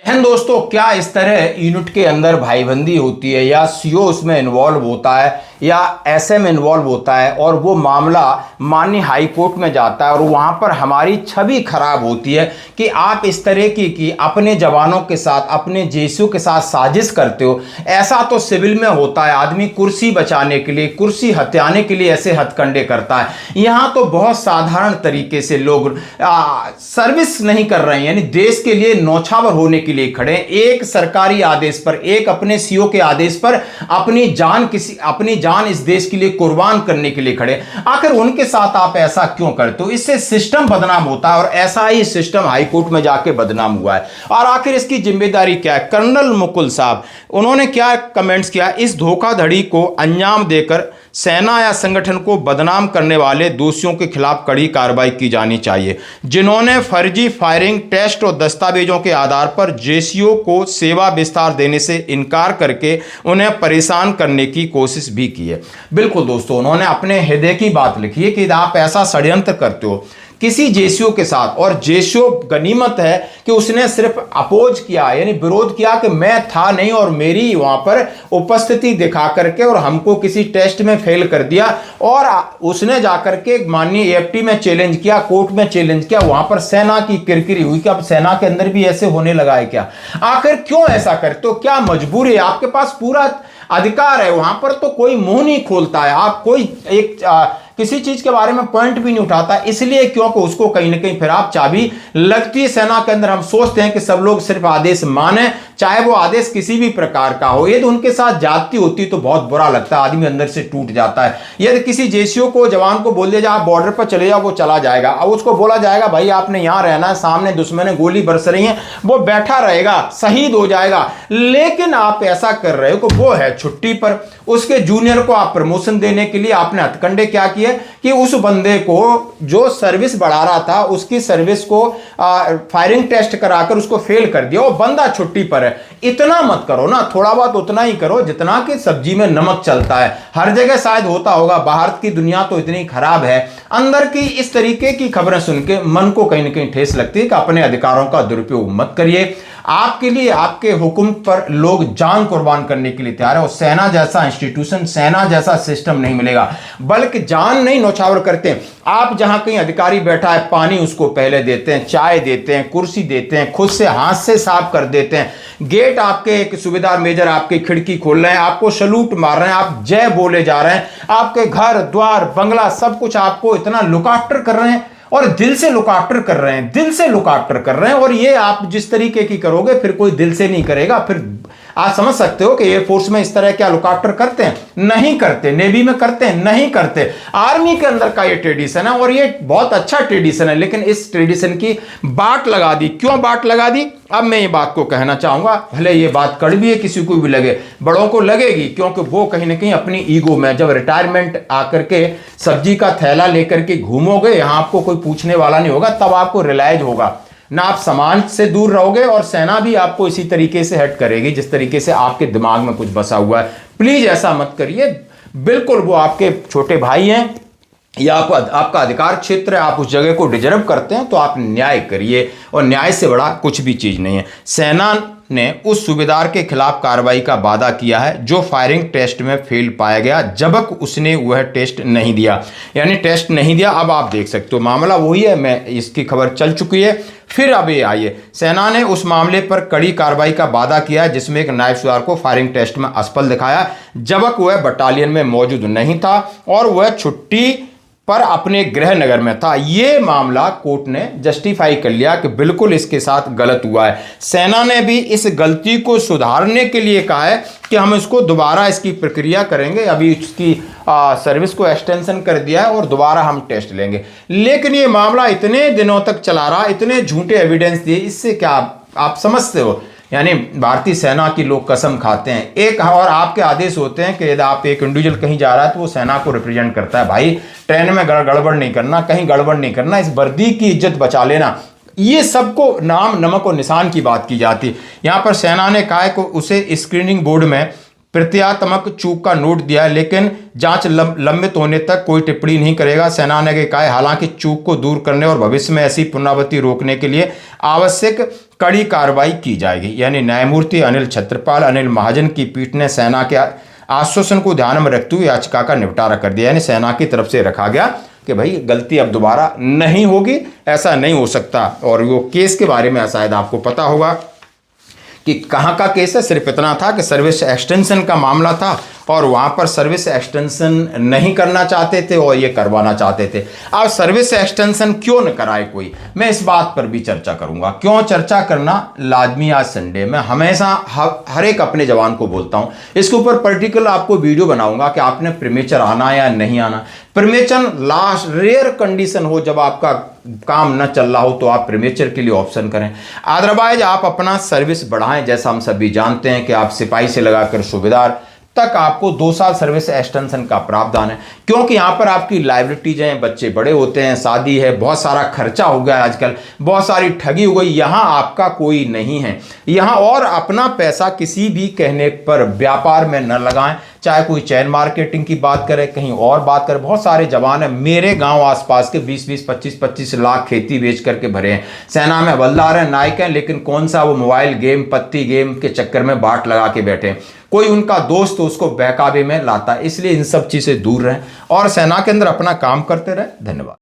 And दोस्तों, क्या इस तरह यूनिट के अंदर भाईबंदी होती है या सीओ उसमें इन्वॉल्व होता है या एसएम इन्वॉल्व होता है और वो मामला माननीय हाई कोर्ट में जाता है और वहां पर हमारी छवि खराब होती है कि आप इस तरह की अपने जवानों के साथ, अपने जेसीओ के साथ साजिश करते हो। ऐसा तो सिविल में होता है, आदमी कुर्सी बचाने के लिए, कुर्सी हथियाने के लिए ऐसे हथकंडे करता है। यहां तो बहुत साधारण तरीके से लोग सर्विस नहीं कर रहे हैं, यानी देश के लिए न्यौछावर होने के लिए खड़े हैं। एक सरकारी आदेश पर, एक अपने सीओ के आदेश पर अपनी जान इस देश के लिए कुर्बान करने के लिए खड़े। आखिर उनके साथ आप ऐसा क्यों करते हो? इससे सिस्टम बदनाम होता है और ऐसा ही सिस्टम हाईकोर्ट में जाके बदनाम हुआ है। और आखिर इसकी जिम्मेदारी क्या है? कर्नल मुकुल साहब, उन्होंने क्या कमेंट्स किया? इस धोखाधड़ी को अंजाम देकर सेना या संगठन को बदनाम करने वाले दोषियों के खिलाफ कड़ी कार्रवाई की जानी चाहिए, जिन्होंने फर्जी फायरिंग टेस्ट और दस्तावेजों के आधार पर जेसीओ को सेवा विस्तार देने से इनकार करके उन्हें परेशान करने की कोशिश भी की है। बिल्कुल दोस्तों, उन्होंने अपने हृदय की बात लिखी है कि आप ऐसा षड्यंत्र करते हो किसी जेसीओ के साथ, और जेसीओ गनीमत है कि उसने सिर्फ अपोज किया, यानी विरोध किया कि मैं था नहीं और मेरी वहां पर उपस्थिति दिखा करके और हमको किसी टेस्ट में फेल कर दिया, और उसने जाकर के माननीय एएफटी में चैलेंज किया, कोर्ट में चैलेंज किया। वहां पर सेना की किरकिरी हुई कि अब सेना के अंदर भी ऐसे होने लगा है क्या? आखिर क्यों ऐसा करते हो? क्या मजबूरी है? आपके पास पूरा अधिकार है, वहां पर तो कोई मुंह नहीं खोलता है, आप कोई किसी चीज के बारे में पॉइंट भी नहीं उठाता, इसलिए क्योंकि उसको कहीं ना कहीं फिर आप चाबी लगती है सेना के अंदर। हम सोचते हैं कि सब लोग सिर्फ आदेश माने, चाहे वो आदेश किसी भी प्रकार का हो। यदि उनके साथ जाती होती तो बहुत बुरा लगता है, आदमी अंदर से टूट जाता है। यदि किसी जेसीओ को, जवान को बोल दिया जाए आप बॉर्डर पर चले जाओ, वो चला जाएगा। अब उसको बोला जाएगा भाई आपने यहां रहना है, सामने दुश्मन गोली बरस रही है, वो बैठा रहेगा, शहीद हो जाएगा। लेकिन आप ऐसा कर रहे हो कि वो है छुट्टी पर, उसके जूनियर को आप प्रमोशन देने के लिए आपने हथकंडे क्या किए कि उस बंदे को जो सर्विस बढ़ा रहा था, उसकी सर्विस को फायरिंग टेस्ट कराकर उसको फेल कर दिया। वो बंदा छुट्टी पर है। इतना मत करो ना, थोड़ा बहुत उतना ही करो जितना कि सब्जी में नमक चलता है। हर जगह शायद होता होगा, बाहर की दुनिया तो इतनी खराब है, अंदर की इस तरीके की खबरें सुन के मन को कहीं ना कहीं ठेस लगती है कि अपने अधिकारों का दुरुपयोग मत करिए। आपके लिए, आपके हुक्म पर लोग जान कुर्बान करने के लिए तैयार है, और सेना जैसा इंस्टीट्यूशन, सेना जैसा सिस्टम नहीं मिलेगा। बल्कि जान नहीं न्यौछावर करते। आप जहां कहीं अधिकारी बैठा है, पानी उसको पहले देते हैं, चाय देते हैं, कुर्सी देते हैं, खुद से हाथ से साफ कर देते हैं। गेट आपके एक सूबेदार मेजर आपकी खिड़की खोल रहे हैं, आपको सलूट मार रहे हैं, आप जय बोले जा रहे हैं, आपके घर द्वार बंगला सब कुछ आपको इतना लुक आफ्टर कर रहे हैं, और दिल से लुक आफ्टर कर रहे हैं, दिल से लुक आफ्टर कर रहे हैं। और ये आप जिस तरीके की करोगे फिर कोई दिल से नहीं करेगा। फिर आप समझ सकते हो कि एयरफोर्स में इस तरह क्या लुक आफ्टर करते हैं? नहीं करते। नेवी में करते हैं? नहीं करते। आर्मी के अंदर का ये ट्रेडिशन है और ये बहुत अच्छा ट्रेडिशन है, लेकिन इस ट्रेडिशन की बाट लगा दी। क्यों बाट लगा दी? अब मैं ये बात को कहना चाहूंगा, भले ये बात कड़वी है, किसी को भी लगे, बड़ों को लगेगी, क्योंकि वो कहीं ना कहीं अपनी ईगो में, जब रिटायरमेंट आकर के सब्जी का थैला लेकर के घूमोगे, यहां आपको कोई पूछने वाला नहीं होगा, तब आपको रियलाइज होगा ना, आप समाज से दूर रहोगे और सेना भी आपको इसी तरीके से हट करेगी जिस तरीके से आपके दिमाग में कुछ बसा हुआ है। प्लीज ऐसा मत करिए। बिल्कुल वो आपके छोटे भाई हैं या आपका अधिकार क्षेत्र है, आप उस जगह को डिजर्व करते हैं तो आप न्याय करिए, और न्याय से बड़ा कुछ भी चीज नहीं है। सेना ने उस सूबेदार के खिलाफ कार्रवाई का वादा किया है जो फायरिंग टेस्ट में फेल पाया गया, जबकि उसने वह टेस्ट नहीं दिया, यानी टेस्ट नहीं दिया। अब आप देख सकते हो मामला वही है, मैं इसकी खबर चल चुकी है। फिर अब ये आइए, सेना ने उस मामले पर कड़ी कार्रवाई का वादा किया है जिसमें एक नायब सूबेदार को फायरिंग टेस्ट में असफल दिखाया, जबकि वह बटालियन में मौजूद नहीं था और वह छुट्टी पर अपने गृह नगर में था। यह मामला कोर्ट ने जस्टिफाई कर लिया कि बिल्कुल इसके साथ गलत हुआ है। सेना ने भी इस गलती को सुधारने के लिए कहा है कि हम इसको दोबारा इसकी प्रक्रिया करेंगे। अभी इसकी सर्विस को एक्सटेंशन कर दिया है और दोबारा हम टेस्ट लेंगे। लेकिन ये मामला इतने दिनों तक चला रहा, इतने झूठे एविडेंस दिए, इससे क्या आप समझते हो? यानी भारतीय सेना की लोग कसम खाते हैं एक, और आपके आदेश होते हैं कि यदि आप एक इंडिविजुअल कहीं जा रहा है तो वो सेना को रिप्रेजेंट करता है। भाई ट्रेन में गड़बड़ नहीं करना, कहीं गड़बड़ नहीं करना, इस वर्दी की इज्जत बचा लेना। ये सबको नाम, नमक और निशान की बात की जाती। यहां पर सेना ने कहा है कि उसे स्क्रीनिंग बोर्ड में प्रत्यात्मक चूक का नोट दिया है, लेकिन जांच लंबित होने तक कोई टिप्पणी नहीं करेगा। सेना ने कहा है हालांकि चूक को दूर करने और भविष्य में ऐसी पुनरावृत्ति रोकने के लिए आवश्यक कड़ी कार्रवाई की जाएगी। यानी न्यायमूर्ति अनिल छत्रपाल, अनिल महाजन की पीठ ने सेना के आश्वासन को ध्यान में रखते हुए याचिका का निपटारा कर दिया। यानी सेना की तरफ से रखा गया कि भाई गलती अब दोबारा नहीं होगी, ऐसा नहीं हो सकता। और वो केस के बारे में शायद आपको पता होगा कि कहाँ का केस है। सिर्फ इतना था कि सर्विस एक्सटेंशन का मामला था और वहाँ पर सर्विस एक्सटेंशन नहीं करना चाहते थे और ये करवाना चाहते थे। अब सर्विस एक्सटेंशन क्यों न कराए कोई, मैं इस बात पर भी चर्चा करूँगा। क्यों चर्चा करना लाजमी आज संडे में, हमेशा हर एक अपने जवान को बोलता हूँ। इसके ऊपर पर्टिकुलर आपको वीडियो बनाऊंगा कि आपने प्रीमेचर आना या नहीं आना। प्रीमेचर लास्ट रेयर कंडीशन हो, जब आपका काम न चल रहा हो तो आप प्रीमेचर के लिए ऑप्शन करें। अदरवाइज आप अपना सर्विस बढ़ाएं। जैसा हम सभी जानते हैं कि आप सिपाही से लगाकर सूबेदार तक आपको 2 साल सर्विस एक्सटेंशन का प्रावधान है, क्योंकि यहाँ पर आपकी लाइबिलिटीज हैं, बच्चे बड़े होते हैं, शादी है, बहुत सारा खर्चा हो गया आजकल, बहुत सारी ठगी हो गई। यहाँ आपका कोई नहीं है यहाँ, और अपना पैसा किसी भी कहने पर व्यापार में न लगाएं। चाहे कोई चैन मार्केटिंग की बात करे, कहीं और बात करे, बहुत सारे जवान हैं मेरे गांव आसपास के 20-20, 25-25 लाख खेती बेच करके भरे हैं। सेना में हवलदार हैं, नायक हैं, लेकिन कौन सा वो मोबाइल गेम, पत्ती गेम के चक्कर में बाट लगा के बैठे हैं। कोई उनका दोस्त उसको बहकावे में लाता है। इसलिए इन सब चीज़ से दूर रहें और सेना के अंदर अपना काम करते रहें। धन्यवाद।